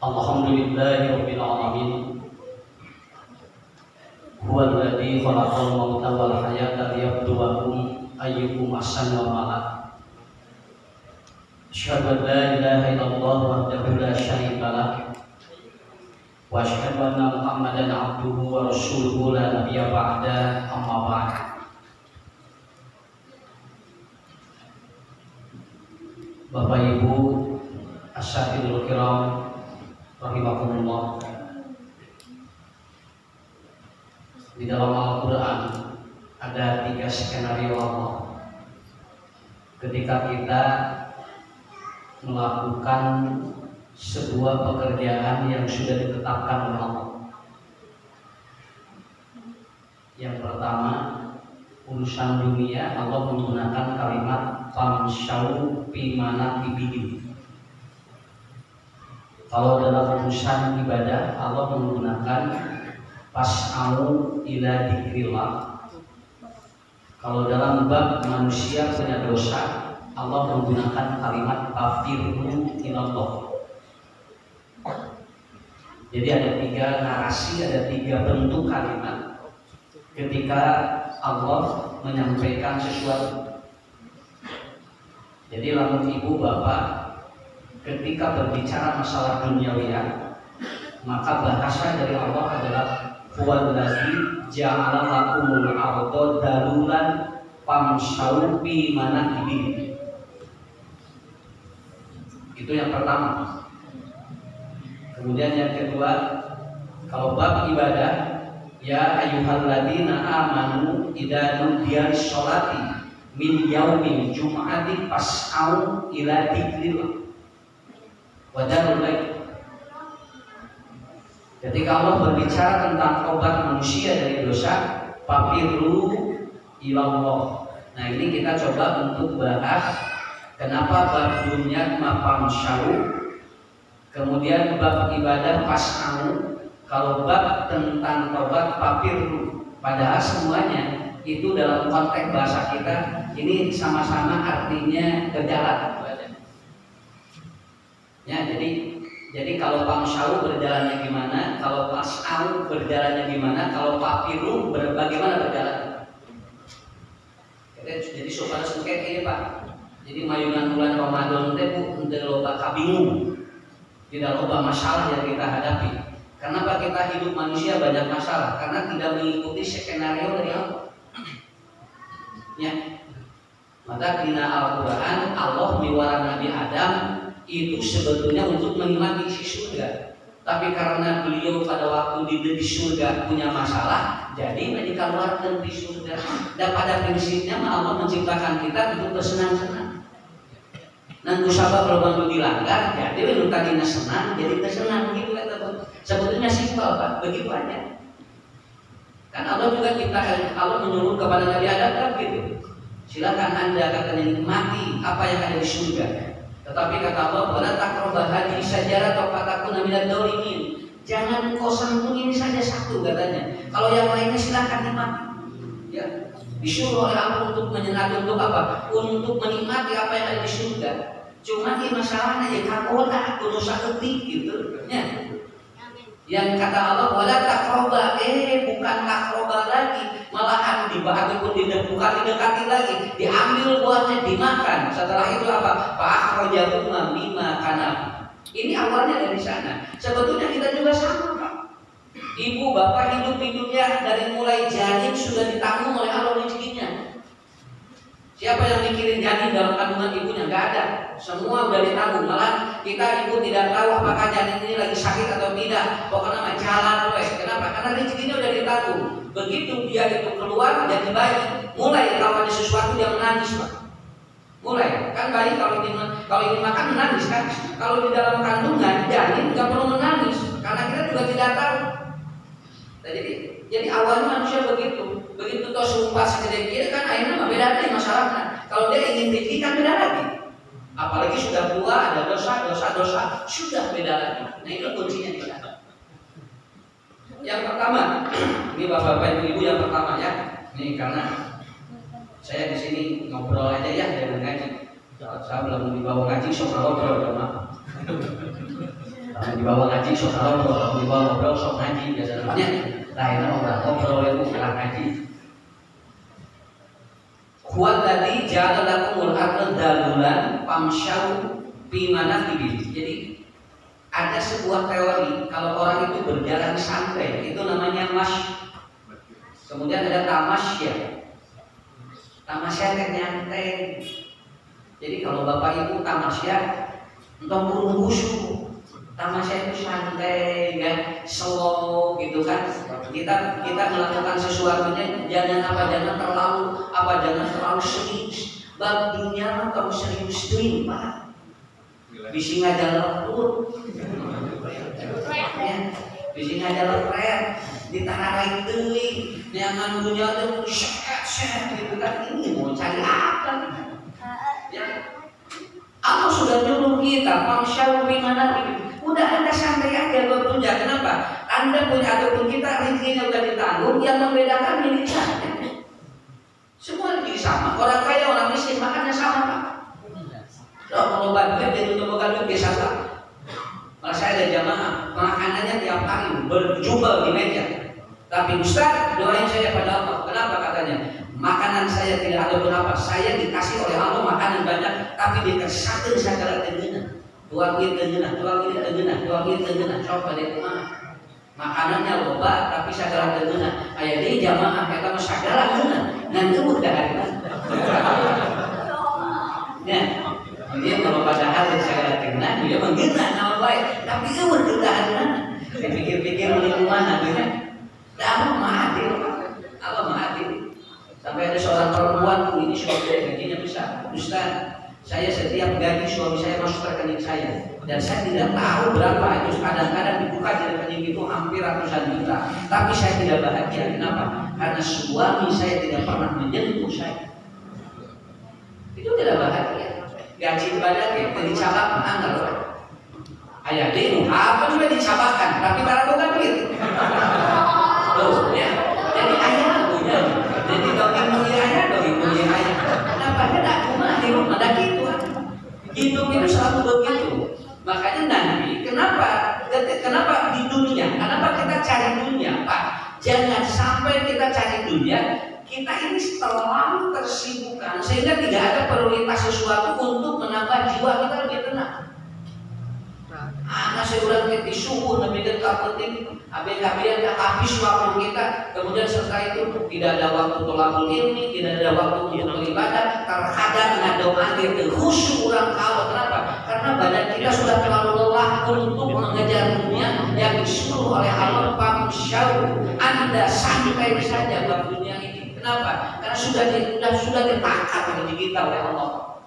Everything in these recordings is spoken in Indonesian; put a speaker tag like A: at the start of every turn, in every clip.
A: Alhamdulillahirabbil alamin. Huwal ladzi khalaqal mauta wal hayata liyabluwakum ayyukum ahsanu amala. Asyhadu an la ilaha illallah wahdahu la syarika lah. Wa asyhadu anna Muhammadan abduhu wa rasuluhu la nabiyya ba'da, amma ba'd. Bapak Ibu asy-syahidul kiram rahimakumullah. Di dalam Al-Quran ada 3 skenario Allah ketika kita melakukan sebuah pekerjaan yang sudah ditetapkan oleh Allah. Yang pertama, urusan dunia Allah menggunakan kalimat famsyau fi manakibihi. Kalau dalam urusan ibadah Allah menggunakan fas'au ila dzikrillah. Kalau dalam bab manusia punya dosa Allah menggunakan kalimat fafirru ilallah. Jadi ada 3 narasi, ada 3 bentuk kalimat ketika Allah menyampaikan sesuatu. Jadi lamun ibu bapak ketika berbicara masalah duniawiya, maka bahasa dari Allah adalah huwal ladzi ja'ala lakumul arda dalulan famsyau fi manakibihi. Itu yang pertama. Kemudian yang kedua, kalau bab ibadah, ya ayyuhalladzina amanu idza nudiya lis-sholati min yaumil jum'ati fas'au ila dzikrillah wa dzarul bai'a. Ketika Allah berbicara tentang tobat manusia dari dosa, fafirru ilallah. Nah, ini kita coba untuk bahas kenapa bab dunia famsyau, kemudian bab ibadah fas'au, kalau bab tentang tobat fafirru. Padahal semuanya itu dalam konteks bahasa kita ini sama-sama artinya berjalan. Ya, jadi kalau famsyau berjalannya gimana, kalau fas'au berjalannya gimana, kalau fafirru bagaimana berjalan. Jadi sopan sengket ini Pak. Jadi mayunan bulan Ramadan teh Bu teu loba kabingung. Tidak loba masalah yang kita hadapi. Kenapa kita hidup manusia banyak masalah? Karena tidak mengikuti skenario dari Allah. Ya. Maka dina Al-Qur'an Allah miwara Nabi Adam itu sebetulnya untuk menikmati isi surga. Tapi karena beliau pada waktu di surga punya masalah, jadi dikeluarkan di surga. Dan pada prinsipnya Allah menciptakan kita untuk bersenang-senang. Dan kusaba kalau bantu dilanggar, jadi lu tadinya senang, jadi kesenang gitu kata. Sebetulnya simpel Pak, begitu aja. Kan Allah juga Allah menyuruh kepada Nabi Adam kan gitu. Silakan Anda katanya nikmati apa yang ada di surga. Tetapi kata Allah, wala taqrabah hadhihi syajarah fatakuna minadz dzalimin. Jangan kau sentuh ini saja satu katanya. Kalau yang lainnya silakan nikmati. Ya, disuruh oleh Allah untuk menyenangkan, untuk apa? Untuk menikmati apa yang ada di surga. Cuma ini masalahnya ya kakola, kudu saeutik gitu. Ya. Yang kata Allah, wala taqrabah, bukan taqrabah lagi, malahan bukan didekati lagi, diambil buahnya dimakan. Setelah itu apa? Fa'akhrajahuma mimma kana. Ini awalnya dari sana. Sebetulnya kita juga sama Pak. Ibu bapak hidup di dunia dari mulai janin sudah ditanggung oleh Allah rezekinya. Siapa yang mikirin janin dalam kandungan ibunya? Nggak ada. Semua udah ditanggung. Malah kita ibu tidak tahu apakah janin ini lagi sakit atau tidak. Pokoknya mah jalan wes. Kenapa? Karena rezekinya udah ditanggung. Begitu dia itu keluar jadi bayi, mulai kalau ada sesuatu dia menangis Pak. Mulai kan bayi kalau ini makan menangis kan. Kalau di dalam kandungan janin nggak perlu menangis karena kita juga tidak tahu. Nah, jadi awalnya manusia begitu. Begitu toh sumpah segede kiri kan akhirnya mah beda lagi masalahnya. Kalau dia ingin rezeki kan beda lagi. Apalagi sudah tua ada dosa sudah beda lagi. Nah itu kuncinya kita. Yang pertama, ini bapak-bapak ibu yang pertama ya. Ini karena saya di sini ngobrol aja ya dengan ngaji. Saya belum dibawa ngaji, sok ngobrol sama. dibawa ngaji sok ngobrol, dibawa ngobrol sok ngaji biasa namanya. Lain ngobrol itu bilang ngaji. Huwa alladzi ja'ala lakumul arda dalulan famshaw fi manakibihi. Jadi ada sebuah teori kalau orang itu berjalan santai itu namanya mash. Kemudian ada tamasya. Tamasya itu nyantai. Jadi kalau bapak ibu tamasya entong burung khusyuk. Tamasya itu santai, kan, slow gitu kan. Kita melakukan sesuatunya jangan terlalu serius. Bab dunia mah kamu serius tuh, Pak. Bisi ngajalan pun. Bisi ngajalan keren. Ditararai teuing, nyangan dunia tuh syet gitu kan. Ini mau cari apa? Ya. Allah sudah nyuruh kita, famshaw fi manakibihi. Udah Anda santai aja bekerja. Kenapa? Anda punya ataupun kita rezekinya udah ditanggung, yang membedakan milik saya. Semua jadi sama. Orang kaya, orang miskin makannya sama, Pak. Kalau bantuin dia untuk makan duit biasa, Pak. Malah saya ada jamaah makanannya tiap hari berjubel di meja. Tapi Ustaz, doain saya pada Allah. Kenapa katanya? Makanan saya tidak ada berapa. Saya dikasih oleh Allah makanan banyak, tapi dikesatin segala tengenah. Tuang ieu tengenah, coba deh kumaha. Makanannya loba tapi segala tengenah. Aya deui jamaah eta mah sagala tengenah. Ngan eueuh dahareuna. Nah, dia kalau padahal segala tengenah dia mah geunah naon bae, tapi eueuh teu dahareuna. Pikir-pikir meuli kumaha gitu. Allah Maha Adil. Allah Maha Adil. Sampai ada seorang perempuan ini suami gajinya besar. Ustaz, saya setiap gaji suami saya masuk rekening saya dan saya tidak tahu berapa itu. Kadang-kadang dibuka di rekening itu hampir ratusan juta, tapi saya tidak bahagia. Kenapa? Karena suami saya tidak pernah menyentuh saya. Itu tidak bahagia. Gaji banyak ya, dicabak anggar. Ayah deh, apa juga dicabakan, tapi barang bukan duit. Loh, ya. Jadi ayah punya. Jadi dongeng mulia ayah. Kenapa tidak rumah di rumah ada gitu? Hidup itu selalu begitu. Makanya nanti kenapa di dunia? Kenapa kita cari dunia, Pak? Jangan sampai kita cari dunia, kita ini terlalu tersibukkan sehingga tidak ada prioritas sesuatu untuk menambah jiwa kita lebih tenang. Anak saya udah di subuh lebih dekat penting, habis habis waktu kita, kemudian setelah itu tidak ada waktu tolakul ilmi, tidak ada waktu untuk beribadah, terhadap dengan doa itu khusyuk orang kalau kenapa? Karena badan kita sudah terlalu lelah untuk mengejar dunia yang disuruh oleh Allah. Famshaw, Anda santai saja dalam dunia ini. Kenapa? Karena sudah ditakar bagi kita oleh Allah.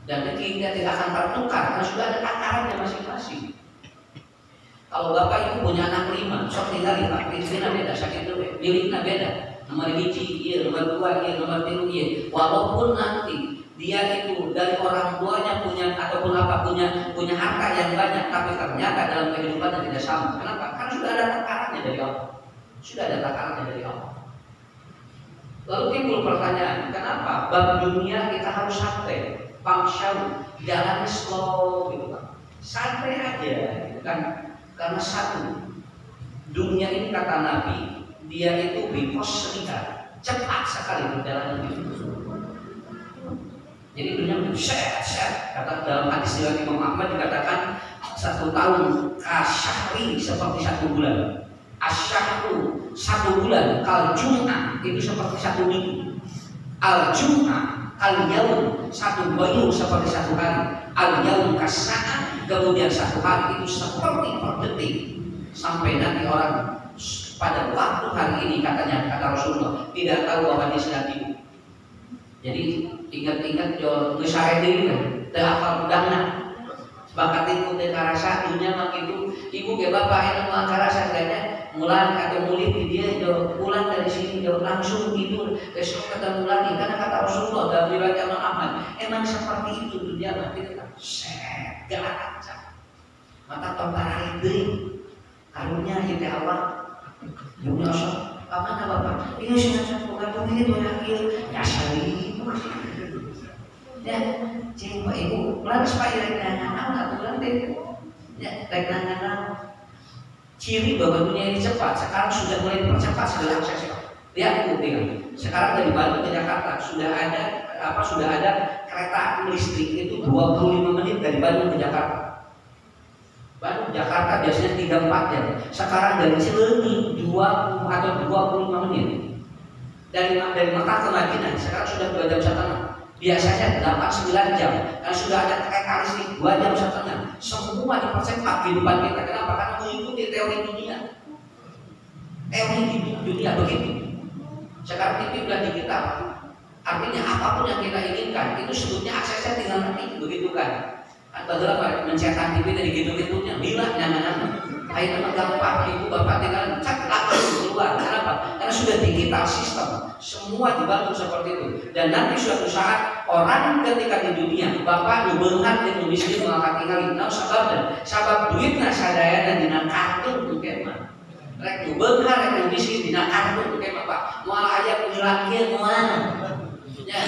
A: Dan kita tidak akan tertukar karena sudah ada takarannya masing-masing. Kalau bapak ibu punya anak 5, sok tinggalin Pak, istrinya beda, sakit dulu, miliknya beda, nomor hiji, iya, nomor 2, iya, nomor 3, iya. Walaupun nanti dia itu dari orang tuanya punya ataupun apa punya harta yang banyak, tapi ternyata dalam kehidupannya tidak sama. Kenapa? Karena sudah ada takarannya dari Allah. Sudah ada takarannya dari Allah. Lalu timbul pertanyaan, kenapa bab dunia kita harus santai? Famshaw, jalan slow gitu kan, santai aja gitu kan. Karena satu, dunia ini kata Nabi, dia itu bikos serika, cepat sekali berjalan gitu. Jadi dunia itu set, kata dalam hadis riwayat Imam Ahmad dikatakan 1 tahun kasyahri seperti 1 bulan. Asyahru 1 bulan, kal Jum'ah itu seperti 1 minggu. Al Jum'ah al-yaum 1 minggu seperti 1 hari. Al-yaum kasa'ah, kemudian 1 hari itu seperti per detik. Sampai nanti orang pada waktu hari ini kata Rasulullah tidak tahu bahwa dia sedang tidur. Jadi ingat-ingat yo ngesare deui kan, teu hafal budangna. Bakat ikut teh karasa dunya mah kitu. Ibu ge bapak anu mah karasa ganya mulan atau mulit di dia jauh pulang dari sini jauh langsung tidur besok ketemu lagi karena kata Rasulullah dalam riwayat Imam Ahmad emang seperti itu dunia nanti kita set galak mata tombara itu karunya itu Allah dunia sok apa bapak ini sudah satu kartu ini berakhir ya sekali ya cing pak ibu lalu supaya anak bulan deh Ya, regnangan ciri bahwa dunia ini cepat. Sekarang sudah mulai dipercepat segala akses. Lihat bukti. Sekarang dari Bandung ke Jakarta sudah ada kereta listrik itu 25 menit dari Bandung ke Jakarta. Bandung Jakarta biasanya 3-4 jam. Sekarang dari Cileunyi 20 atau 25 menit. Dari Mekah ke Madinah sekarang sudah 2 jam setengah. Biasanya 8-9 jam. Dan sudah ada kereta listrik 2 jam setengah. Semua dipercepat kehidupan kita. Kenapa? Karena mengikuti teori dunia. Teori dunia begitu. Sekarang TV sudah digital. Artinya apapun yang kita inginkan itu sebetulnya aksesnya tinggal nanti, begitu kan? Bagaimana mencetak TV dari gitu-gitunya, bila nyaman-nyaman. Akhirnya gampang, ibu bapak tinggal cek langsung keluar. Kenapa? Karena sudah digital sistem, semua dibantu seperti itu. Dan nanti suatu saat orang ketika di dunia, bapak nubengat yang miskin mengangkat tinggal, nah sabab duitnya sadayana dina kartu kemana? Rek nubengat yang miskin dina kartu kemana pak? Mual ayat penilaian mana? Ya.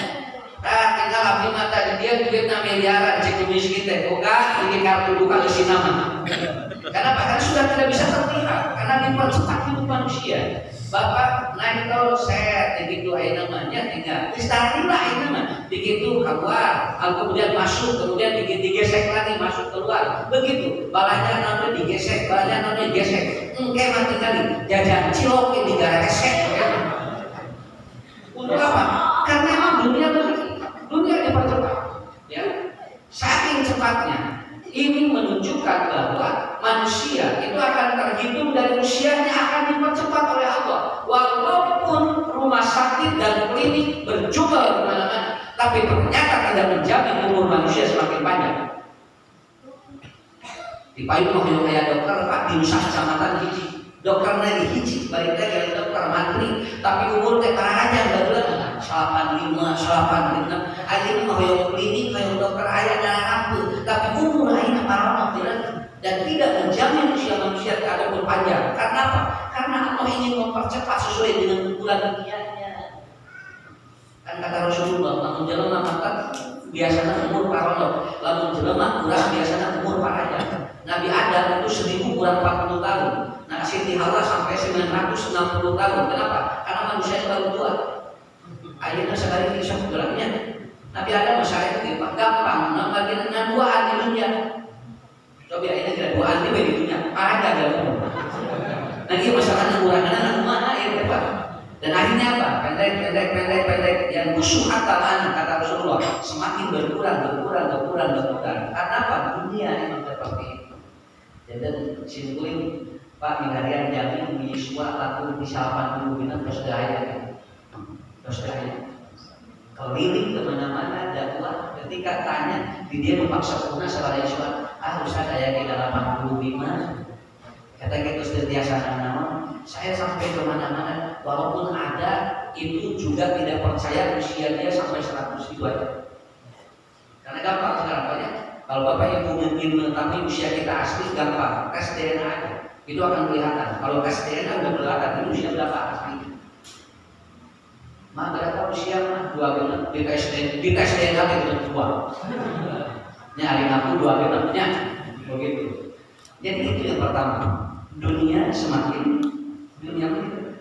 A: Tinggal abdi mata dia duitnya miliaran cek miskin teh buka ini kartu buka lesi nama. Kenapa? Karena sudah tidak bisa terlihat karena dipercepat hidup manusia. Bapak naik tol set begitu aja namanya tinggal istarilah aja nama begitu keluar kemudian masuk kemudian digesek lagi masuk keluar begitu balanya namanya digesek balanya namanya gesek engke mati kali jajan cilok ini gara gesek untuk apa? Karena memang dunia begitu. Dunia dipercepat, ya. Saking cepatnya, ini menunjukkan bahwa manusia itu akan terhitung dari usianya akan dipercepat oleh Allah. Walaupun rumah sakit dan klinik berjumlah di mana-mana, tapi ternyata tidak menjamin umur manusia semakin panjang. Di payung mau kayak dokter Pak di Nusa Kecamatan hiji, dokter dari hiji, balik lagi dokter mantri, tapi umur teh panjang barulah 85, 86. Akhirnya mau yang klinik, mau dokter ayah dan rambut, tapi umur ayah para dan tidak menjamin usia manusia ataupun panjang. Karena apa? Karena Allah ingin mempercepat sesuai dengan ukuran dunianya. Kan kata Rasulullah, lamun jelema maka biasanya umur parono, lamun jelema kurang biasanya umur paraja. Nabi Adam itu 1000 kurang 40 tahun. Nah, Siti Hawa sampai 960 tahun. Kenapa? Karena manusia baru tua. Akhirnya sekali kisah gelapnya Nabi Adam masalah itu gampang namanya duaan di dunia. Coba ini tidak duaan di dunia ada gampang. Nanti masalahnya kurang mana ya Pak. Dan akhirnya apa? Pendek yang musuh anak kata Rasulullah semakin berkurang. Karena apa? Dunia memang seperti itu. Dan simpulin Pak Minarian jamin Yesua laku di 80 bintang terus daya. Keliling kemana-mana dakwah ketika tanya dia memaksa punah salah Yesua harus ada yang di 85 kata gitu setiasa nama saya sampai kemana-mana walaupun ada itu juga tidak percaya usia dia sampai 100 itu aja karena gampang sekarang Pak ya kalau Bapak Ibu mungkin mengetahui usia kita asli gampang tes DNA aja itu akan kelihatan kalau tes DNA udah kelihatan itu usia berapa asli. Mak berapa usia mah 2 bulan di tes DNA itu tua. Nyari aku 2 bulannya begitu. Jadi itu yang pertama. Dunia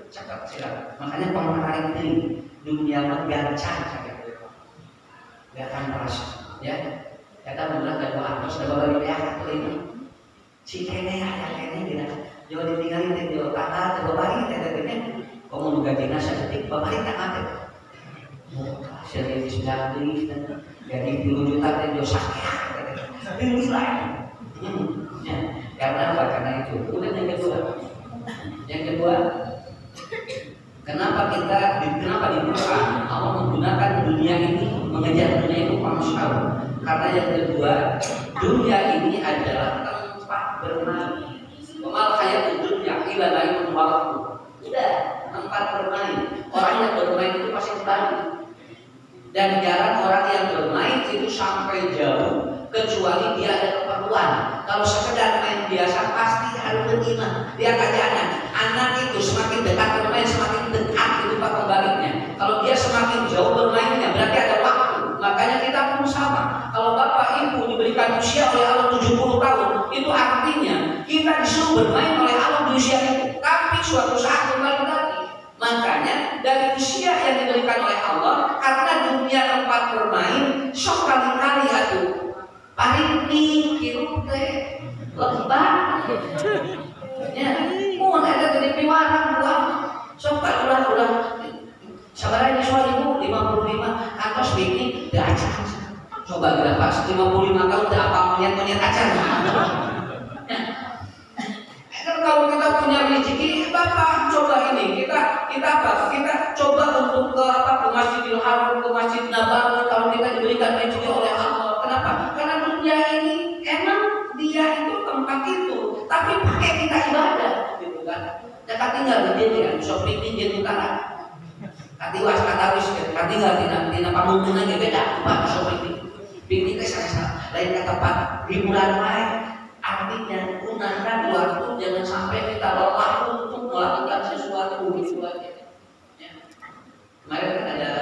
A: cakap silakan. Makanya pemahaman ini dunia mah gancang cakap. Gak akan merasa, ya. Kata benar dan doa terus ada bagi pihak ini. Si kene tidak. Jauh ditinggalin di tanah coba balik tetenya. Kamu gaji nasi detik, bapak ini tak ada. Serius gaji, gaji 10 juta dan jauh sakit. Ini lain. Karena apa? Karena itu. Kemudian yang kedua, kenapa di Quran Allah menggunakan dunia ini mengejar dunia itu manusia? Karena yang kedua, dunia ini adalah tempat bermain. Kemal kayak dunia ilah lain waktu. Udah tempat bermain. Orang yang bermain itu pasti kembali. Dan jarang orang yang bermain itu sampai jauh kecuali dia ada keperluan. Kalau sekedar main biasa pasti harus beriman. Dia kajian anak itu semakin dekat bermain semakin dekat itu pak pembaliknya. Kalau dia semakin jauh bermainnya berarti ada waktu. Makanya kita pun sama. Kalau bapak ibu diberikan usia oleh Allah 70 tahun itu artinya kita disuruh bermain oleh Allah di usia itu, tapi suatu saat kembali lagi. Makanya dari usia yang diberikan oleh Allah, karena dunia tempat bermain, sok kali-kali atuh paling mikir teh lembah. Ya, mohon ada dari piwarang buang. Sok ulah sabar aja soal ibu 55 kantos bikin diajar. Coba kita pas 55 tahun udah apa monyet acar. Kalau kita punya rezeki, Bapak coba ini kita coba untuk ke Masjidil Haram, ke Masjid Nabawi. Kalau kita diberikan rezeki oleh Allah, kenapa? Karena dunia ini emang dia itu tempat itu, tapi pakai kita ibadah, gitu kan? Kita tinggal di sini kan, shopping di Jenu Utara. Katiwas katawis, katinggal tina pamungkeun ge beda, Pak shopping. Piknik teh sareng lain ke tempat hiburan lain. Artinya gunakan waktu, jangan sampai kita lelah untuk melakukan sesuatu gitu aja. Ya. Kemarin kan ada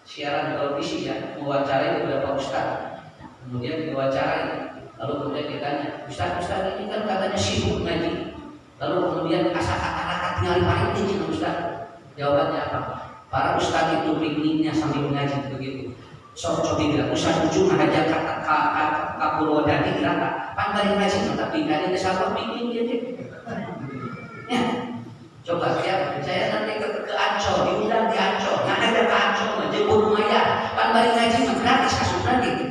A: siaran televisi ya, mewawancarai beberapa ustaz. Kemudian diwawancarai, lalu kemudian ditanya, Ustaz ini kan katanya sibuk ngaji. Lalu kemudian asa kata-kata tinggal paling tinggi Ustaz. Jawabannya apa? Para ustaz itu pikniknya sambil ngaji begitu. Sok-sok tidak usah ujung ngajak kata Purwodadi kira pan bari ngaji tapi kali kesapa bikin dia. Ya. Coba saya nanti ke Ancol, diundang di Ancol. Nah ada ke Ancol mah jeung lumayan. Pan bari ngaji mah gratis kasusna gitu.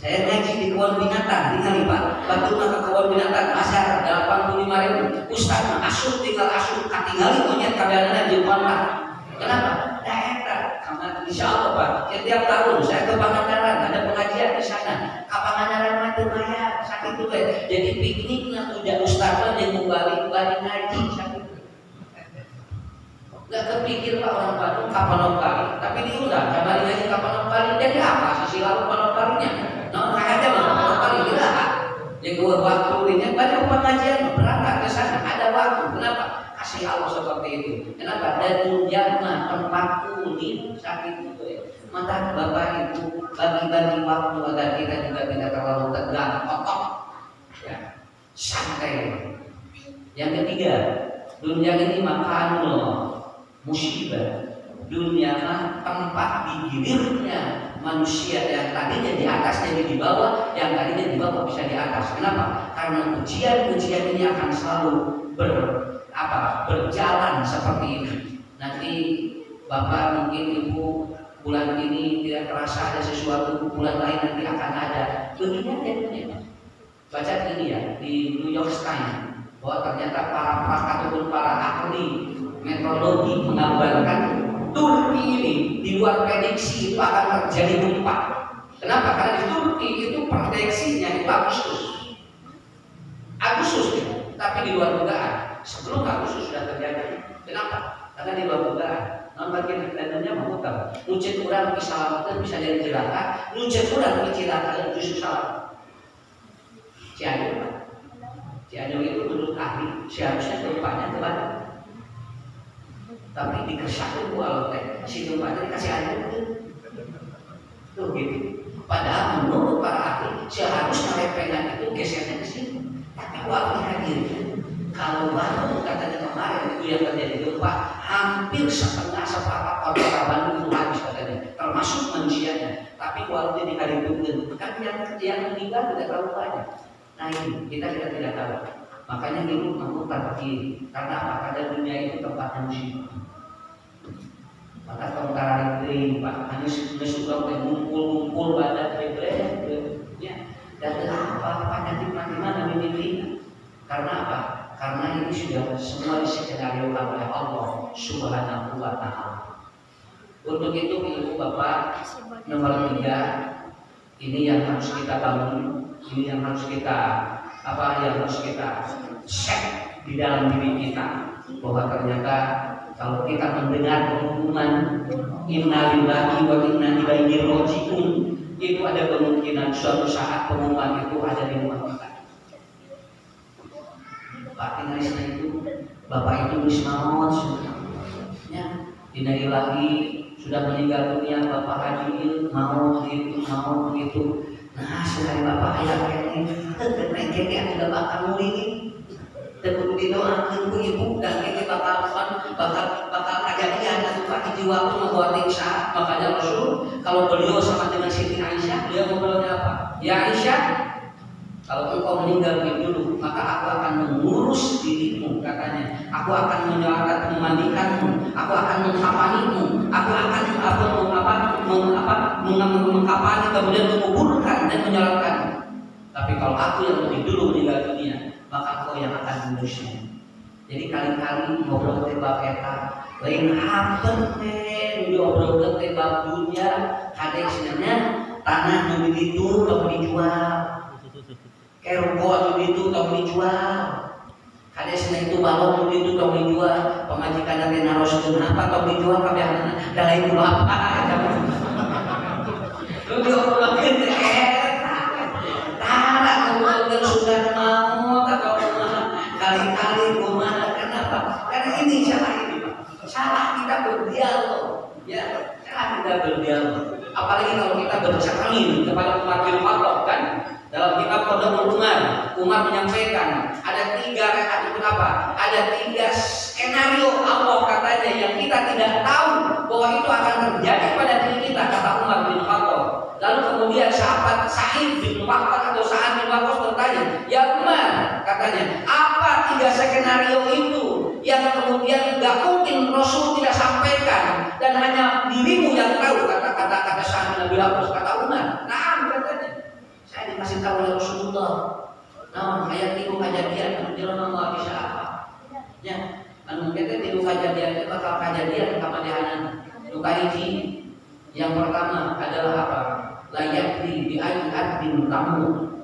A: Saya ngaji di kebun binatang, tinggal Pak. Waktu mah ke kebun binatang masyarakat 85.000. Ustaz mah asup tinggal asup katingali monyet kabelanana jeung kontak. Kenapa? Karena insya Allah Pak, setiap tahun saya ke Pangandaran, ada pengajian di sana. Ke Pangandaran mah teu bayar, sakit tuh jadi pikniknya udah ustaznya yang mau balik ngaji sakit. Gak kepikir Pak orang Bandung kapan kali, tapi diundang kembali ngaji kapan kali. Jadi apa sih lalu panokalinya? Nah, aja mah kapan kali kira. Jadi waktu ini banyak pengajian berangkat ke sana, ada waktu. Kenapa? Kasih Allah seperti itu. Kenapa? Dan jangan tempat kuning sakit itu ya. Maka Bapak Ibu bagi-bagi waktu agar kita juga tidak terlalu tegang, kotor, ya, santai. Yang ketiga, dunia ini makanul musibah. Dunia mah tempat digilirnya manusia yang tadinya di atas jadi di bawah, yang tadinya di bawah bisa di atas. Kenapa? Karena ujian-ujian ini akan selalu berjalan seperti ini. Nanti Bapak mungkin Ibu bulan ini tidak terasa ada sesuatu, bulan lain nanti akan ada. Begini aja dunia. Baca ini ya di New York Times bahwa ternyata para pakar ataupun para ahli meteorologi menggambarkan Turki ini di luar prediksi itu akan terjadi gempa. Kenapa? Karena di Turki itu prediksinya itu Agustus ya. Tapi di luar dugaan. Sebelum Agustus sudah terjadi. Kenapa? Karena di luar dugaan. Non-bagian dananya memutar. Nucet kurang kesalahan bisa jadi celaka. Nucet kurang celaka justru salah. Cianjur itu menurut ahli seharusnya gempanya terbalik. Tapi dikesakin kalau si gempanya dikasih air tuh gitu. Padahal menurut para ahli seharusnya lepengan itu gesernya ke sini. Tapi waktu hadir. Kalau baru katanya kemarin itu yang terjadi gempa, hampir setengah separuh kota Bandung itu habis katanya, termasuk manusianya. Tapi walaupun dikalibutin, kan yang meninggal tidak terlalu banyak. Nah ini kita tidak tahu. Makanya dulu memutar kiri. Karena apa? Karena dunia itu tempat musibah. Maka tentara itu Pak hanya sudah ngumpul pada ya. Dan apa penyakit mati mana memilih? Karena apa? Karena ini sudah semua diskenariokan oleh Allah Subhanahu wa Ta'ala. Untuk itu Ibu Bapak, nomor 3 ini yang harus kita bangun, ini yang harus kita cek di dalam diri kita, bahwa ternyata kalau kita mendengar pengumuman innalillahi wa inna ilaihi raji'un, itu ada kemungkinan suatu saat pengumuman itu ada di rumah kita. Pak tinggalnya itu Bapak itu wismawan ya, innalillahi sudah meninggal dunia, Bapak Haji mau gitu. Nah sekali Bapak ayah ini kayaknya udah bakal mulai dan didoakan ku ibu dan kita bakal kejadian atau pakai jiwa pun membuat insya. Makanya Rasul kalau beliau sama dengan Siti Aisyah, dia ngobrolnya apa? Ya Aisyah, kalau engkau meninggal lebih dulu, maka aku akan mengurus dirimu, katanya. Aku akan memandikanmu, aku akan mengkafanimu, aku akan mengkafani kemudian menguburkan dan menyolatkan. Tapi kalau aku yang lebih dulu meninggal dunia, maka kau yang akan mengurusnya. Jadi kali-kali ngobrol tebak eta, lain hampir diobrol tebak dunia, kadang sebenarnya tanah yang itu kamu dijual, kerupuk yang itu kamu dijual, kadang sebenarnya itu balon yang itu kamu dijual, pemajikan nanti naroskeun apa kamu dijual kabehana, da lain ku apa kamu. Lu diobrolkeun teh eta, tara ngobrolkeun sudah mau atau kali-kali kumaha. Kenapa? Karena ini salah ini, salah kita berdialog, ya, salah kita berdialog. Apalagi kalau kita bercermin kepada Umar bin Khattab, kan? Dalam kitab Qadamul Umar menyampaikan ada 3 apa? Ada 3 skenario Allah katanya yang kita tidak tahu bahwa itu akan terjadi pada diri kita, kata Umar bin Khattab. Lalu kemudian sahabat Sa'id bin Waqqas atau Sa'ad bin Waqqas bertanya, ya Umar, katanya, apa 3 skenario itu yang kemudian nggak mungkin Rasul tidak sampaikan dan hanya dirimu yang tahu, kata Sa'ad bin Waqqas, kata Umar. Nah, katanya, saya dikasih tahu oleh Rasulullah. Nah, ayat itu kejadian menjelang Allah bisa apa? Ya, anu kita tilu kejadian itu bakal kejadian kemudian luka hiji. Yang pertama adalah apa? Layak di ayat tamu.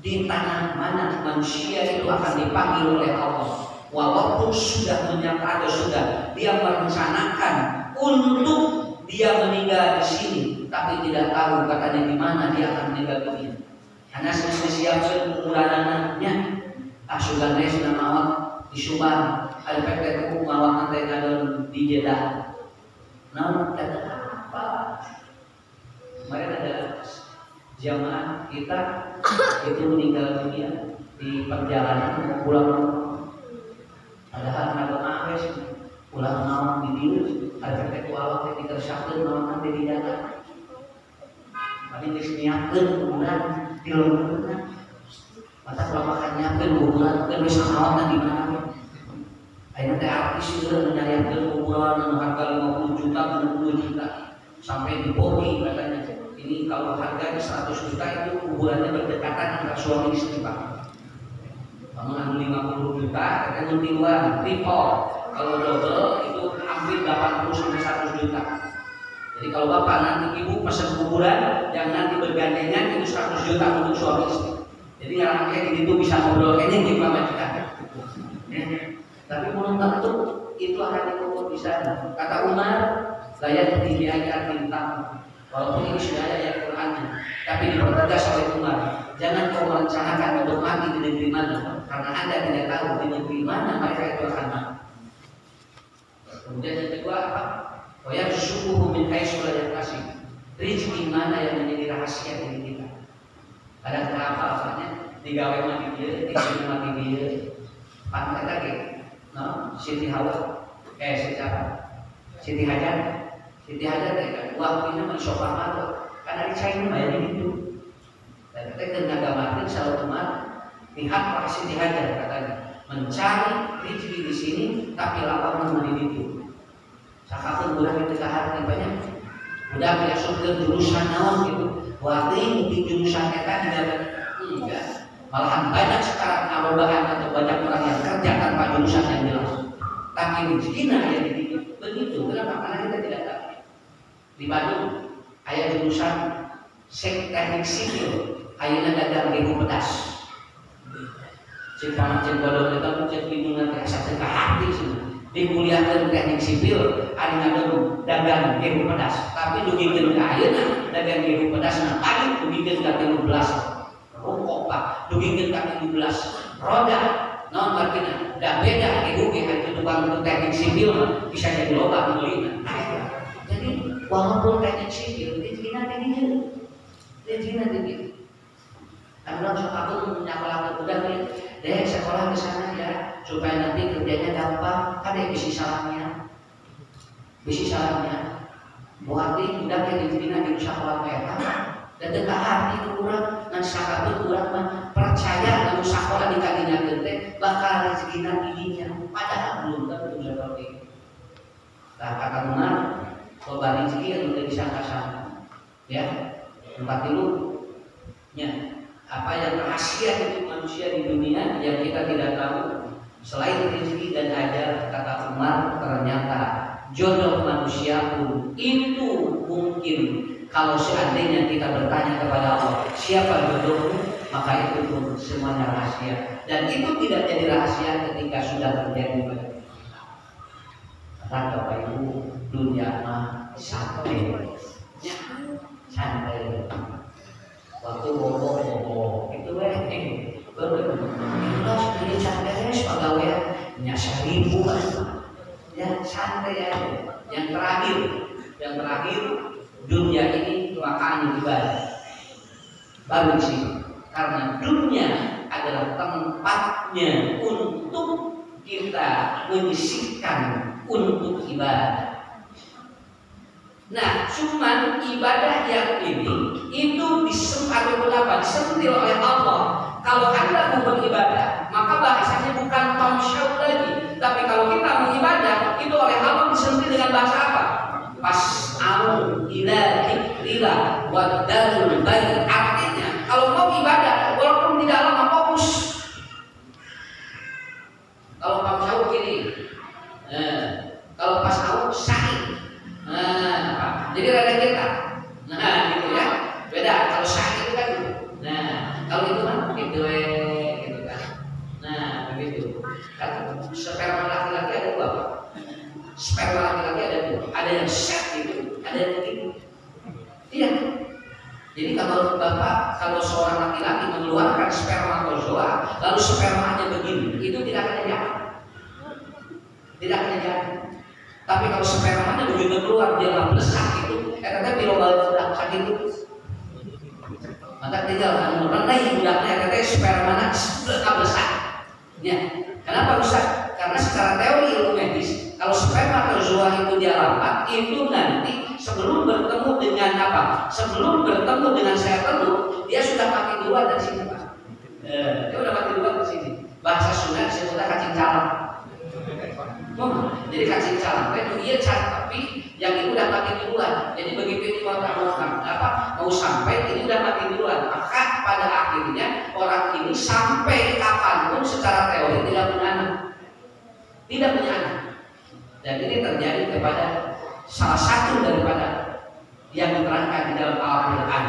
A: Di tanah mana manusia itu akan dipanggil oleh Allah. Walaupun sudah menyangka atau sudah dia merencanakan untuk dia meninggal di sini, tapi tidak tahu katanya di mana dia akan meninggal dunia. Karena siap-siap umuranannya, sudah sudah mawat di Subang, ada PPT mawat nanti ada di Jeddah. Nah, ada apa? Kemarin ada jamaah kita itu meninggal dunia di perjalanan pulang. Padahal ada mawes pulang malam di dieu, ada PPT awak di tersakkeun malam nanti di Jeddah. Mari disniakeun kuburan di lembutna. Mata kalau makan nyakeun kuburan kan bisa awak di mana. Ayeuna teh artis sudah menyayangkeun kuburan anu harga 50 juta, 60 juta sampai di bodi katanya. Ini kalau harganya 100 juta itu kuburannya berdekatan antara suami istri, Pak. Kamu anu 50 juta katanya tiluan, triple. Kalau double itu hampir 80 sampai 100 juta. Jadi kalau bapak nanti ibu pesan kuburan yang nanti bergandengan itu 100 juta untuk suami istri. Jadi orang kayak gitu bisa ngobrol kayaknya di majikan. Tapi belum tentu itu akan dikubur di sana. Kata Umar, layak di ayat bintang. Walaupun ini sudah ada ayat Qurannya, tapi dipertegas oleh Umar. Jangan kau merencanakan untuk mati di negeri mana, karena Anda tidak tahu di negeri mana mereka itu akan mati. Kemudian yang kedua apa? Oh ya, subuh min haitsu la yahtasib. Rezeki mana yang menjadi rahasia diri kita? Ada kenapa apanya? Digawe mati dia, digawe mati dia. Pantai lagi. No, Siti Hawa. Siapa? Siti Hajar. Siti Hajar kan waktunya mensofa malu. Karena di China banyak gitu. Dan kita kena gambarkan selalu teman. Lihat Pak Siti Hajar katanya mencari rezeki di sini, tapi lapar di itu. Sakapun bulan itu hati banyak. Udah biasa ke jurusan naon gitu. Waktu di jurusan kita tidak enggak. Malahan banyak sekarang bahan atau banyak orang yang kerja tanpa jurusan yang jelas. Tapi rezekinya yang begitu. Kenapa? Karena kita tidak tahu. Di Bandung ada jurusan teknik sipil, ayeuna dagang gehu pedas. Cek pancen bodong eta cek bingungan teh asa teh hati sih. Dikuliahkeun teknik sipil, ayeuna dagang gehu pedas. Tapi dugikeun ka ayeuna dagang gehu pedas na tadi dugikeun ka 13. Rokok Pak, dugikeun ka 17 roda. Naon artina? Da beda gehu ge hanya tukang teknik sipil bisa jadi loba beuliina. Jadi walaupun teknik sipil, rezekinya tinggi. Rezekinya tinggi. Kan bilang aku menyekolahkan udah nih, deh sekolah ke sana ya, supaya nanti kerjanya gampang. Kan dia bisi salamnya, buati udah kayak diterima di sekolah mereka. Dan dekat hati kurang, dan sahabat itu kurang mah percaya dan sekolah di kakinya gede bakal rezekinya giginya. Padahal belum tentu seperti itu. Nah kata benar, coba rezeki yang udah disangka-sangka, ya. Tempat dulu, ya. Apa yang rahasia hidup manusia di dunia yang kita tidak tahu selain rezeki dan ajar, kata Umar, ternyata jodoh manusia pun itu mungkin kalau seandainya kita bertanya kepada Allah siapa jodohmu, maka itu pun semuanya rahasia dan itu tidak jadi rahasia ketika sudah terjadi pada kita. Kata Bapak Ibu, dunia mah santai, ya, santai. Waktu bobo itu kita sudah santai pegawai nyasar ribu kan, ya santai aja. Yang terakhir dunia ini makan ibadah baru sih, karena dunia adalah tempatnya untuk kita menyisihkan untuk ibadah. Nah, cuman ibadah yang ini itu disentil oleh Allah. Kalau Anda mau beribadah, maka bahasanya bukan tamsyau lagi. Tapi kalau kita mau ibadah, itu oleh Allah disentil dengan bahasa apa? Fas'au ila dzikrillah wa dzarul bai'. Artinya, kalau mau ibadah, walaupun tidak lama fokus. Kalau tamsyau gini, kalau fas'au sa'i. Jadi rada kita, gitu ya, beda. Kalau sah itu kan, kalau itu kan gitu kan, begitu. Kan sperma laki-laki ada dua, sperma laki-laki ada dua, ada yang set gitu, ada yang begitu. Iya. Jadi kalau seorang laki-laki mengeluarkan spermatozoa, lalu spermanya begini, itu tidak akan jadi. Tapi kalau spermanya begitu keluar dia melesat itu, katanya biloba sudah sakit itu. Maka tinggal mengenai budaknya, katanya spermanya sudah melesat. Ya, kenapa rusak? Karena secara teori ilmu medis, kalau spermatozoa itu dia lambat, itu nanti sebelum bertemu dengan apa? Sebelum bertemu dengan sel telur, dia sudah mati duluan dari sini, Pak. Dia udah mati duluan di sini. Bahasa Sunda disebutnya cacing calak. Jadi cacing calak itu iya tapi yang itu udah mati duluan. Jadi begitu itu mau sampai ini udah mati duluan. Maka pada akhirnya orang ini sampai kapanpun secara teori tidak punya anak. Dan ini terjadi kepada salah satu daripada yang diterangkan di dalam Al-Quran.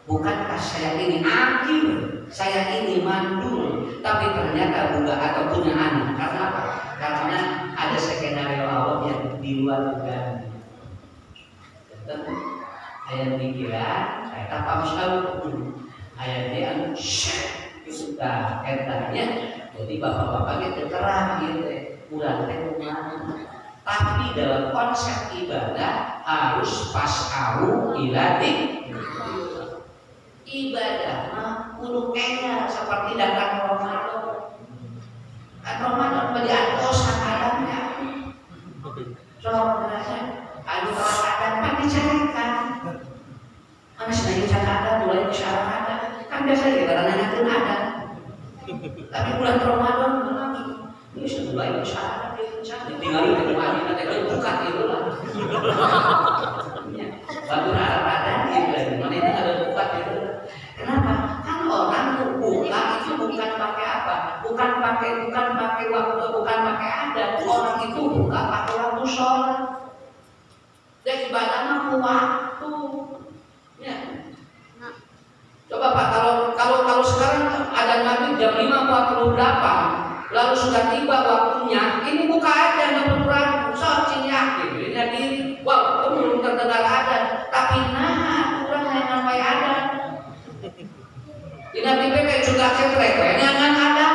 A: Bukankah saya ini akhir, saya ini mandul, tapi ternyata bukan atau punya anak. Karena apa? Karena ada skenario Allah yang di luar dugaan. Tentu ayat pikiran, ayat apa ayat dia itu katanya. Jadi bapak-bapak itu terang gitu, kurang tapi dalam konsep ibadah harus pas'au ila dzikrillah. Ibadah kudu kaya seperti datang Ramadan. Ramadan berian dosa kadangnya. Coba adu kadang kan dicarikan. Mana sengaja cara ada, mulai bicara ada. Kan biasanya kita nanyakan ada. Tapi bulan Ramadan lagi. Ini sudah mulai bicara tinggal di rumah ini nanti kalau buka itu lah. Baru ada gitu. Mana ini ada buka itu. Kenapa? Kan orang buka itu bukan pakai apa? Bukan pakai waktu, bukan pakai adat. Orang itu buka pakai waktu sholat. Dan ibadahnya waktu. Ya. Coba Pak, kalau sekarang ada nabi jam 5.48, lalu sudah tiba waktunya, ini buka aja nggak perlu ragu, soalnya yakin, jadi walaupun belum terdengar adat, tapi aturan yang namanya adat. Ini kayak juga cekrek, jangan ada.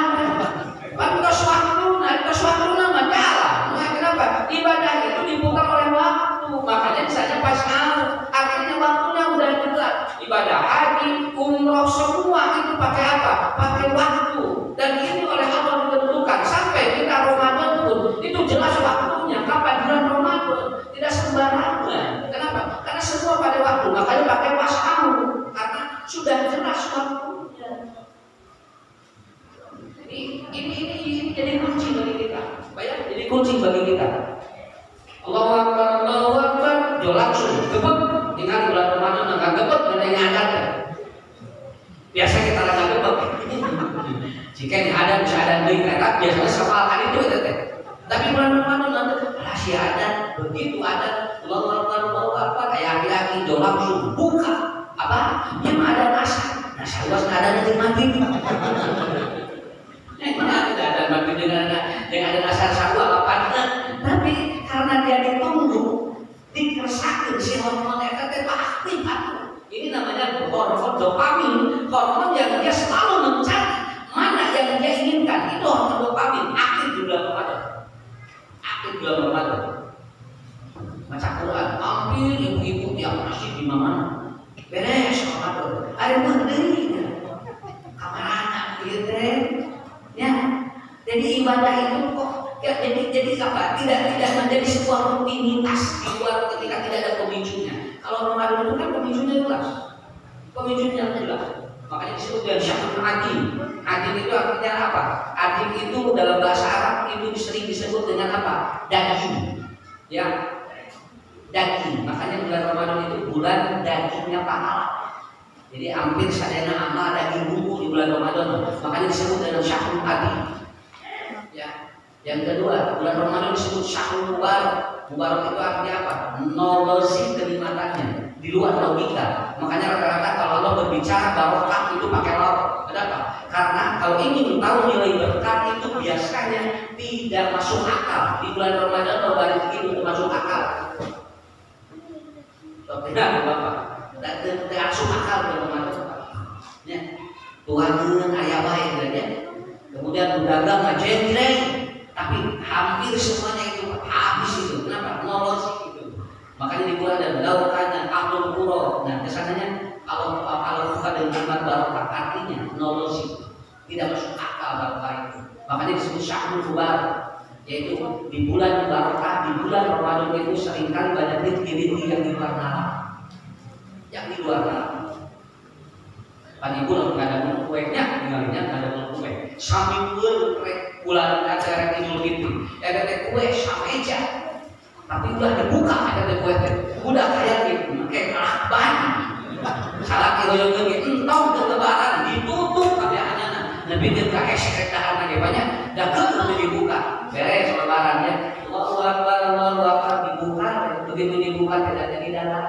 A: Pada suatu nama jalan. Kenapa? Ibadah itu dibuka oleh waktu. Makanya misalnya pas akhirnya waktunya udah jelas. Ibadah haji, umroh semua itu pakai kunci bagi kita. Allahu Akbar, jo langsung gebek. Ingat bulan Ramadan nggak gebek, ada yang ada. Biasa kita nggak gebek. Jika ini ada bisa ada beli kereta, biasanya soal hari itu teh. Tapi bulan Ramadan nanti rahasia ada, begitu ada. Allahu Akbar, kayak laki-laki jo langsung buka apa? Yang ada nasi luas ada nanti mati. Mana tidak ada mati dengan ada asal sabu apa? Tapi karena dia ditunggu, dikersakkan si hormon itu pasti aktif. Ini namanya hormon dopamin, hormon yang dia selalu mencari mana yang dia inginkan. Itu hormon dopamin aktif di bulan Ramadan. Aktif di bulan Ramadan. Baca Quran, hampir ibu-ibu yang masih di mana? Beres Ramadan. Ada berdiri, kamar anak gitu ya. Jadi ibadah itu kok ya, jadi apa? Tidak menjadi sebuah rutinitas di luar ketika tidak ada pemicunya. Kalau Ramadan itu kan pemicunya jelas, Makanya disebut dengan syahrul adil. Adil itu artinya apa? Adil itu dalam bahasa Arab itu sering disebut dengan apa? Daging. Ya, daging. Makanya bulan Ramadan itu bulan dagingnya pahala. Jadi hampir sadana amal daging bumbu di bulan Ramadan. Makanya disebut dengan syahrul adil. Ya. Yang kedua, bulan Ramadan disebut syahrul mubarak. Mubarak itu artinya apa? Nolosi kenikmatannya di luar logika. Makanya rata-rata kalau Allah berbicara barokah itu pakai law. Kenapa? Karena kalau ingin tahu nilai berkah itu biasanya tidak masuk akal. Di bulan Ramadan kalau balik itu masuk akal. Tidak, Bapak. Tidak masuk akal di Ramadan. Ya, Tuhan ayah baik saja. Kemudian berdagang ngejeng-jeng, tapi hampir semuanya itu habis itu. Kenapa? Nolosi itu. Makanya di bulan ada daukannya ahlul qura. Nah, kesannya kalau bukan dengan kalimat barokah artinya nolosi, tidak masuk akal barokah itu. Makanya disebut syahrul mubarak, yaitu di bulan barokah, di bulan Ramadan itu seringkali banyak rizki yang di luar nalar. Yang di luar nalar. Paniku lalu nggak ada kuenya, tinggalnya nggak ada kue. Sambil bulan acara Idul Fitri, ada kue sama aja. Tapi udah dibuka ada kue, udah kayak gitu, kayak kalah banyak. Salah kilo gitu, entong ke lebaran ditutup tapi hanya nabi kita esek dahan lagi banyak, dah udah dibuka, beres lebarannya. Allahu Akbar dibuka, begitu dibuka tidak jadi dalam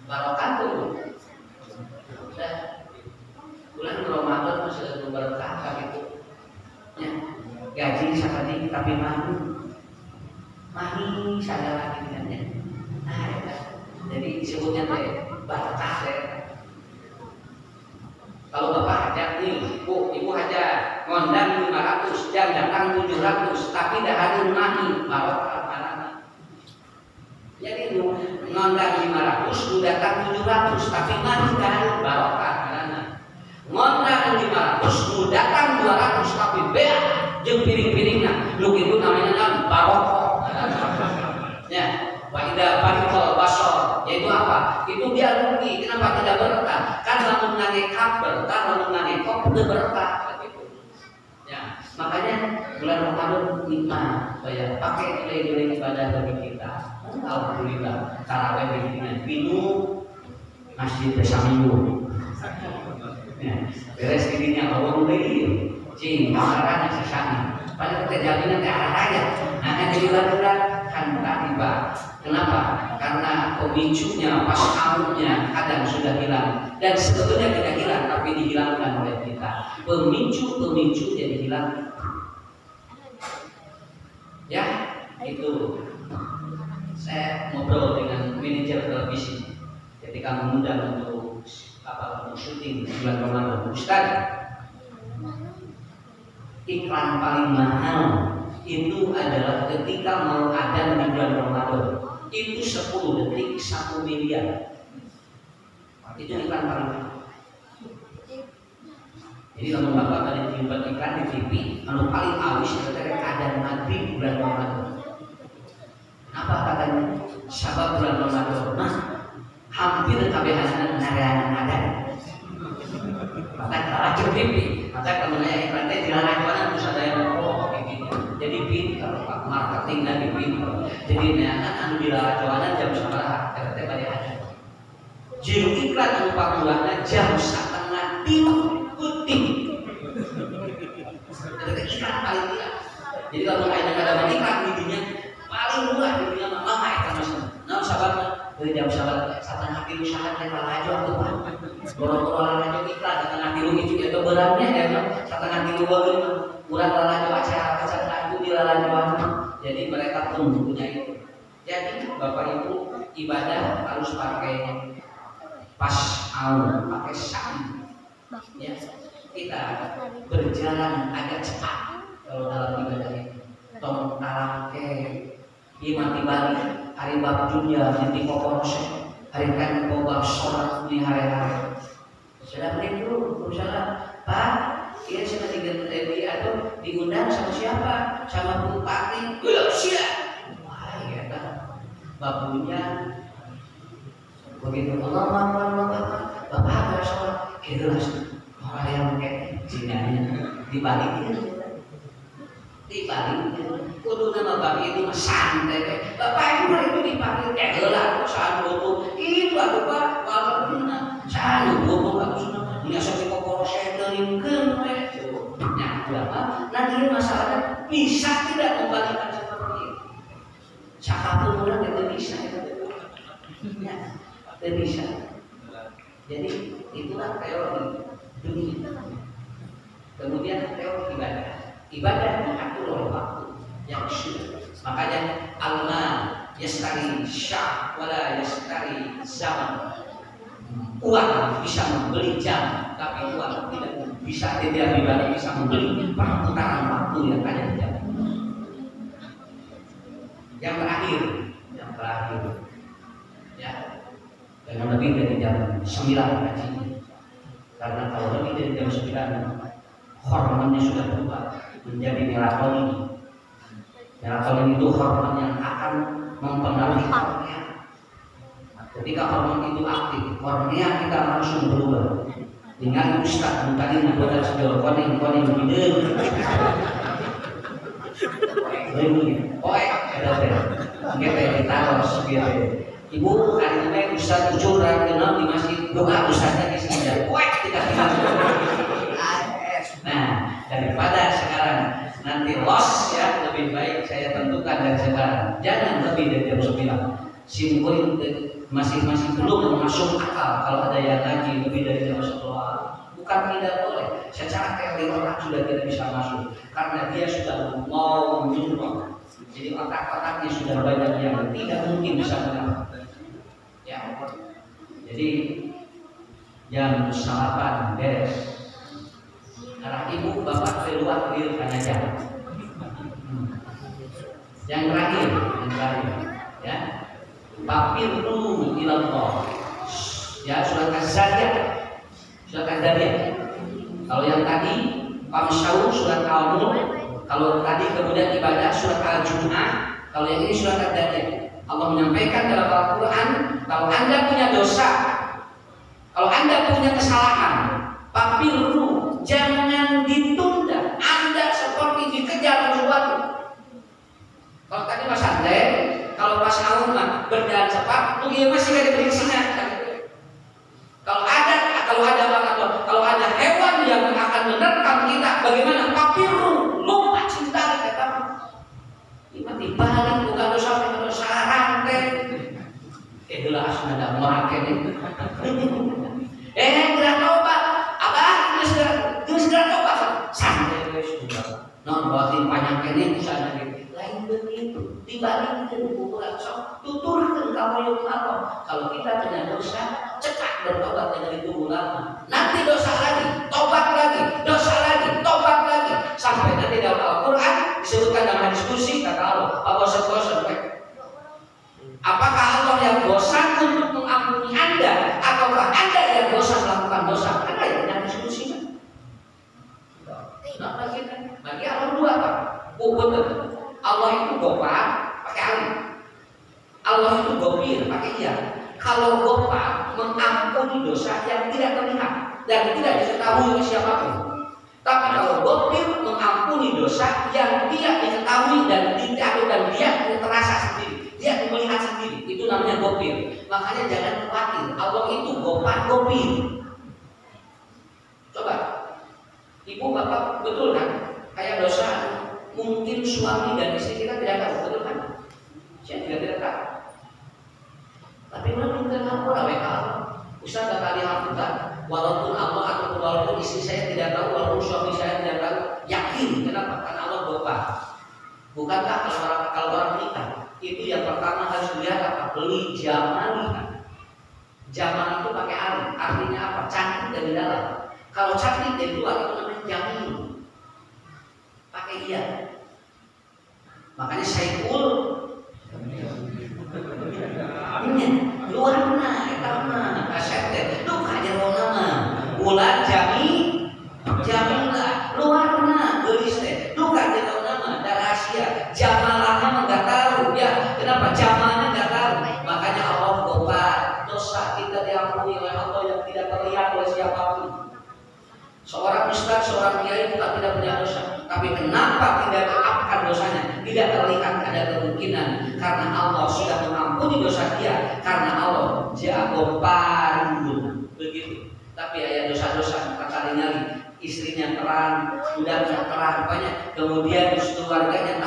A: barokah tuh. Bulan Ramadan masih ada berkah gitu. Ya, gaji sakit tapi mahi sadar lagi dengannya. Nah, ya. Jadi disebutnya berkah ya. Kalau bapak hajat nih, ibu hajat, ngondang 500, yang datang 700, tapi dah hadir mahi barokah mana? Jadi ngondang 500, lu datang 700, tapi mahi dah barokah. Ngondang 500, lu datang 200, tapi beak jeung piring-piringna. Lu itu namanya barokah. Ya, wa idza fariqal basar, yaitu apa? Itu dia rugi. Kenapa tidak berkah? Kan lamun ngangekap berkah, lamun ngangekop teu berkah gitu. Ya, makanya bulan Ramadan nikmat, ya, pakai nilai-nilai ibadah bagi kita. Alhamdulillah, tarawih begini, pinu masjid bersamiu. Ya, beres dirinya Allah beli, cing, masalahnya sesama. Pada kejadian arah aja, nah jadi laluran kan tiba. Kenapa? Karena pemicunya, pas kamunya kadang sudah hilang dan sebetulnya tidak hilang, tapi dihilangkan oleh kita. Pemicu jadi hilang. Ya, itu. Saya ngobrol dengan manajer televisi ketika mengundang untuk syuting di bulan Ramadan. Ustaz, iklan paling mahal itu adalah ketika mau adzan di bulan Ramadan. Itu 10 detik 1 miliar. Itu iklan paling mahal. Jadi kalau bapak tadi dibuat iklan di TV, kalau paling awis adalah adzan maghrib bulan Ramadan. Apa katanya? Sahabat bulan Ramadan, mas, hampir kebiasaan narian adzan. Maka kalau TV, maka temennya iklannya dilarang mana terus ada yang jadi marketingnya di pinter. Jadi neangan anu dilalacoana jam sabaraha eta teh bade ada. Jero iklan anu pangulana jam 2:30 putih. Eta iklan paling murah. Jadi kalau ada iklan di dunia paling murah di dunia mah eta mas. Naon sababna? Dari jam 2:30 saat teh lalajo atuh Pak. Boro-boro lalajo iklan 2:30 itu eta beratnya ya 2:30 wae mah. Urang lalajo acara-acara itu di lalajoan. Jadi mereka pun punya itu. Jadi Bapak Ibu ibadah harus pakai pas pakai sa'i. Ya, kita berjalan agak cepat kalau dalam ibadah ini. Tong tarangke imati balik hari bab dunia di kokorose hari kan bab sholat di hari-hari. Sudah beli dulu misalnya Pak, dia sudah diganti atau diundang sama siapa? Sama bupati. Siap. Wah, ya kan. Babunya begitu Allah Bapak ada sholat jelas orang yang kayak jinanya dibalikin kudu nama bapak itu santai Bapak itu dipanggil lah saat bobo itu aku Pak Bapak benar saat bobo aku sudah nyasar kokoro setelingkeun nah berapa nanti masalahnya bisa tidak membalikan seperti itu siapapun orang itu bisa ya tidak bisa. Jadi itulah teori dunia. Kemudian teori ibadah. Ibadah diatur oleh waktu yang sudah. Makanya al-mal yastari syah wala yastari zaman. Uang bisa membeli jam, tapi uang tidak bisa ibadah bisa membeli perputaran waktu yang ada di jam. Yang terakhir, ya. Jangan lebih dari jam 9 haji. Karena kalau lebih dari jam 9 hormonnya sudah berubah menjadi melatonin. Melatonin itu hormon yang akan mempengaruhi kornea. Ketika hormon itu aktif, kornea kita langsung berubah. Dengan Ustaz bukan membuat segala koning gede. Ada teh. Kita ditaruh segitu. Ibu hari ini Ustaz Ucul kenal di masjid doa Ustaznya di sini. Tidak Nah, daripada sekarang nanti loss ya lebih baik saya tentukan dari sekarang. Jangan lebih dari jam 9. Simpul masih belum masuk akal kalau ada yang ngaji lebih dari jam 10. Bukan tidak boleh. Secara teori otak sudah tidak bisa masuk karena dia sudah mau menyumbang. Jadi otak-otaknya sudah banyak yang tidak mungkin bisa menang. Ya, jadi jam 8 beres. Arah ibu bapak keluar di aja. Yang terakhir, ya. Papirnu ilallah. Ya, surat Az-Zariyat. Kalau yang tadi Pamsyau surat Al-Mulk. Kalau tadi kemudian ibadah surat Al-Jumu'ah. Kalau yang ini surat Az-Zariyat. Allah menyampaikan dalam Al-Quran, kalau Anda punya dosa, kalau Anda punya kesalahan, papirnu, jangan ditunda. Anda seperti dikejar sesuatu. Kalau tadi Mas Andre, kalau Mas Auma berjalan cepat, lu dia masih ada beriksinya. Kalau ada hewan yang akan menerkam kita, bagaimana? Papirnu, lupa cinta kata. Ini dibalik bukan dosa rantai. Jelas ada market ini. Gerak tobat. Abah gerak tobat. Santai guys sudah. Non batin panjang kene usahana gitu. Lain begitu. Dibalikkan ukuran sok tuturkan kamu yang Allah. Kalau kita punya dosa, cepat bertobat dengan itu ulama. Nanti dosa lagi, tobat lagi, dosa lagi, tobat lagi. Sampai nanti dalam Al-Quran disebutkan dalam diskusi kata Allah, bosan. Apakah Allah yang bosan untuk mengampuni Anda, ataukah Anda yang bosan melakukan dosa? Ada yang punya diskusinya. Nah, bagi Allah dua Pak. Betul. Allah itu gopar pakai alif. Allah itu gopir pakai iya. Kalau gopar mengampuni dosa yang tidak terlihat dan tidak diketahui oleh siapapun. Tapi kalau gopir mengampuni dosa yang dia diketahui dan dia terasa sendiri, dia melihat sendiri. Itu namanya gopir. Makanya jangan khawatir, Allah itu gopir. Coba, ibu bapak betul kan? Kayak dosa mungkin suami dan istri kita tidak tahu, betul kan? Saya juga tidak tahu. Tapi mana kita lapor Allah? Ustaz kali lakukan, walaupun Allah atau walaupun istri saya tidak tahu, walaupun suami saya tidak tahu, yakin. Kenapa? Karena Allah gopar. Bukankah kalau orang menikah itu yang pertama harus dilihat apa? Beli jamal. Jamal itu pakai alif, artinya apa? Cantik dari dalam. Kalau cantik dari luar itu namanya jamil. Pakai iya. Makanya Saiful luar mana? Kita mana? Kaset deh. Lu kajar nama. Bulan Jamilah. Luar mana? Gelis deh. Lu kajar nama. Dari Asia. Jamalahnya nggak tahu. Ya, kenapa jamalnya nggak tahu? Makanya Allah gopar. Dosa kita diampuni oleh Allah yang tidak terlihat oleh siapapun. Seorang ustaz, seorang kiai bukan tidak punya dosa, tapi kenapa tidak dimaafkan dosanya? Tidak terlihat ada kemungkinan karena Allah sudah mengampuni dosa dia, karena Allah Jagoparun begitu. Tapi ada dosa-dosa kali-kali istrinya terang, budaknya terang, banyak, kemudian keluarganya